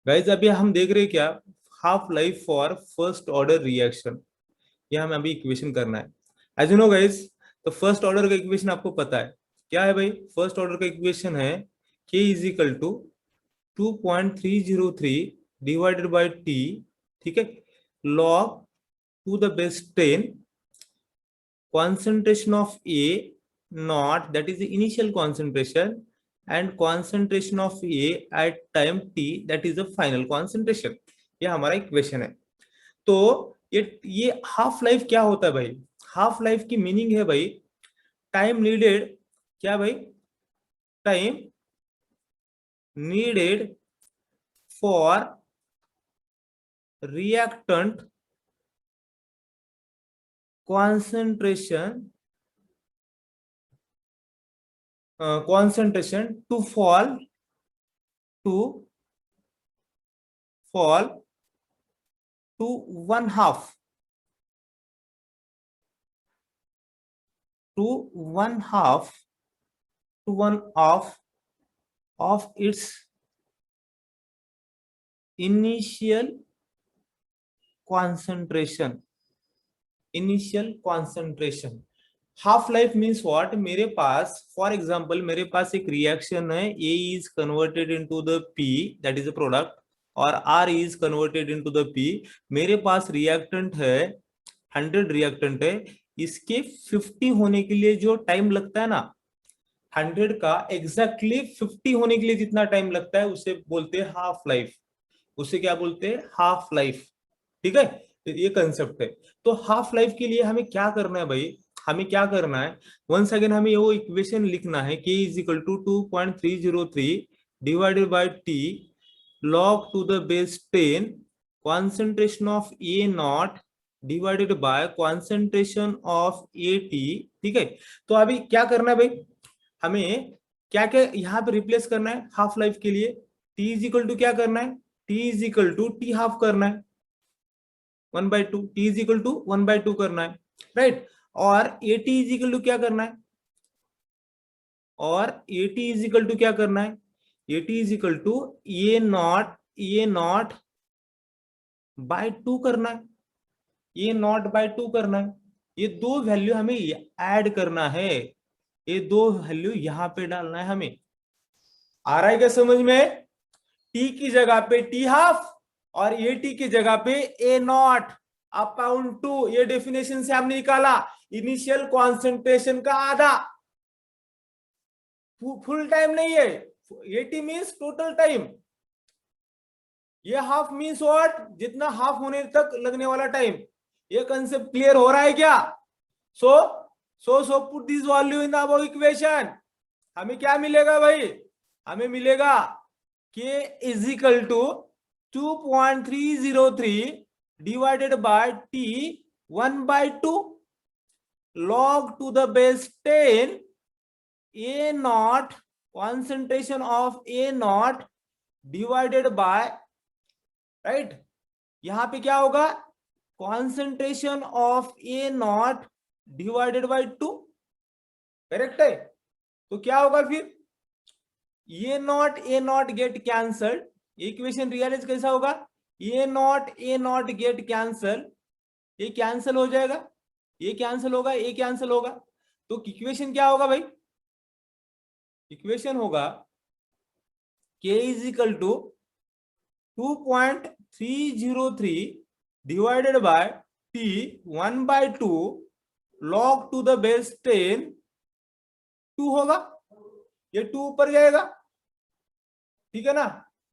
Guys अभी हम देख रहे हैं क्या, half life for first order reaction. ये हमें अभी इक्वेशन करना है। एज यू नो गाइज, तो फर्स्ट ऑर्डर का इक्वेशन आपको पता है क्या है भाई। फर्स्ट ऑर्डर का इक्वेशन है k is equal to 2.303 divided by t, ठीक है, log to the base 10 concentration of A naught, that is the initial concentration, and concentration of A at time t, that is the final concentration। ये हमारा equation है। तो ये half life क्या होता है भाई। हाफ लाइफ की मीनिंग है भाई टाइम नीडेड, क्या भाई, time needed for reactant concentration to to fall to one half, to one half, to one half of its initial concentration। Initial concentration. Half life means what, मेरे पास for example मेरे पास एक reaction है, A is converted into the P, that is a product, और R is converted into the P. मेरे पास reactant है 100 रिएक्टेंट है, इसके 50 होने के लिए जो टाइम लगता है ना, 100 का एग्जैक्टली 50 होने के लिए जितना टाइम लगता है उसे बोलते हैं हाफ लाइफ। उसे क्या बोलते हैं, हाफ लाइफ। ठीक है, तो ये कंसेप्ट है। तो हाफ लाइफ के लिए हमें क्या करना है भाई, हमें क्या करना है, वंस अगेन हमें वो इक्वेशन लिखना है, k is equal to 2.303 divided by t log to the base 10 concentration of A not divided by concentration of a t. ठीक है, तो अभी क्या करना है भाई, हमें क्या क्या यहाँ पे रिप्लेस करना है हाफ लाइफ के लिए। टी इज इक्वल टू क्या करना है, t is equal to t half करना है, 1/2, टी इज इक्वल टू 1/2 करना है, राइट। और a t is equal to क्या करना है, और a t is equal to क्या करना है, a t is equal to a not by 2 करना है, ए नॉट बाय 2 करना है। ये दो वैल्यू हमें ऐड करना है, ये दो वैल्यू यहां पे डालना है हमें। आ रहा है क्या समझ में, टी की जगह पे टी हाफ और ए टी की जगह पे ए नॉट अपॉन 2। ये डेफिनेशन से हमने निकाला इनिशियल कॉन्सेंट्रेशन का आधा, फुल टाइम नहीं है, 80 मींस टोटल टाइम, ये हाफ मींस व्हाट, जितना हाफ होने तक लगने वाला टाइम। ये कंसेप्ट क्लियर हो रहा है क्या। So put this value in the above equation. हमें क्या मिलेगा भाई, हमें मिलेगा k is equal to 2.303 divided by T 1/2 log to the base 10 A naught, concentration of A not divided by, right, यहां पे क्या होगा, concentration of A not divided by 2, correct है। तो क्या होगा फिर, A naught get cancelled, equation realize कैसा होगा, ए नॉट गेट कैंसल, ये कैंसल हो जाएगा, ये कैंसल होगा, ये कैंसल होगा। तो इक्वेशन क्या होगा भाई, इक्वेशन होगा k is equal to 2.303 divided by T 1/2 log to the base 10, 2 होगा, ये 2 ऊपर जाएगा, ठीक है ना,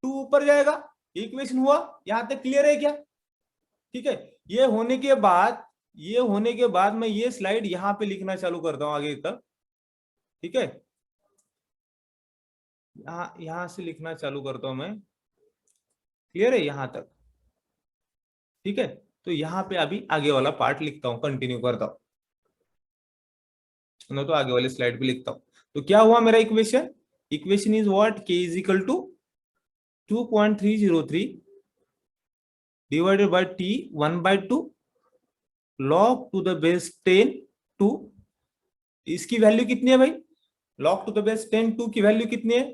2 ऊपर जाएगा, इक्वेशन हुआ। यहां तक क्लियर है क्या, ठीक है। ये होने के बाद, ये होने के बाद मैं ये स्लाइड यहां पे लिखना चालू करता हूं आगे तक, ठीक है, यहां से लिखना चालू करता हूं मैं, क्लियर है यहां तक, ठीक है। तो यहां पे अभी आगे वाला पार्ट लिखता हूं, कंटिन्यू करता हूं, तो आगे वाले स्लाइड पे लिखता हूं। तो क्या हुआ मेरा equation, equation is what, k is equal to 2.303 divided by T 1/2 log to the base 10 2। इसकी वैल्यू कितनी है भाई, log टू द बेस 10 2 की वैल्यू कितनी है,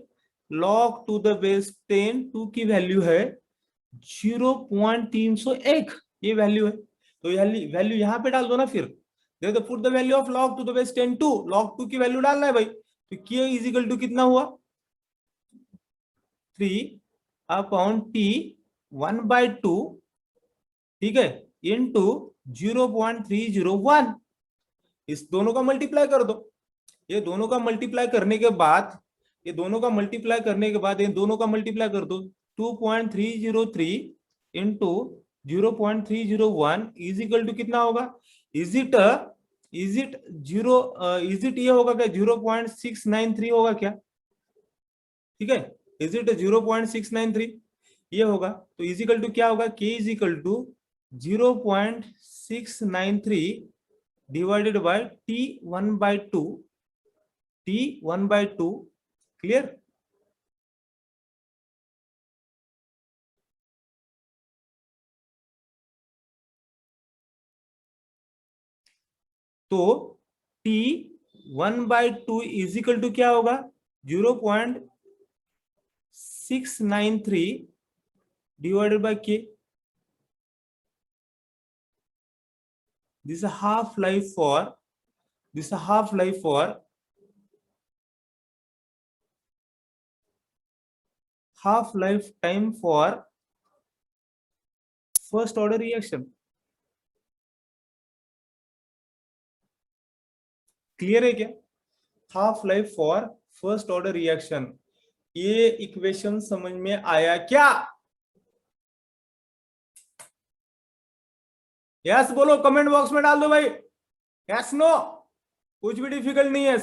log टू द बेस 10 2 की वैल्यू है 0.301 ये वैल्यू है, तो वैल्यू यहाँ पे डाल दो ना। फिर देखो put the value of log 2 the base 10 2, log 2 की वैल्यू डालना है भाई, तो k इज इक्वल टू कितना हुआ 3/t 1/2, ठीक है, इंटू 0.301। इस दोनों का मल्टीप्लाई कर दो, ये दोनों का मल्टीप्लाई करने के बाद, ये दोनों का मल्टीप्लाई करने के बाद ये दोनों का मल्टीप्लाई कर दो, 2.303 इंटू 0.301 इज इक्वल टू कितना होगा, is it is it zero is it ये होगा क्या 0.693 होगा क्या, ठीक है, इज इट 0.693 ये होगा, तो इज इक्वल टू क्या होगा, k is equal to 0.693 divided by t1/2, t1/2, clear. तो t1/2 इज इक्वल टू क्या होगा 0.693 divided by k, this is half life for, this is half life for, half life time for first order reaction, clear है क्या, half life for first order reaction. ये equation समझ में आया क्या, yes बोलो, कमेंट बॉक्स में डाल दो भाई, यस नो, कुछ भी डिफिकल्ट नहीं है।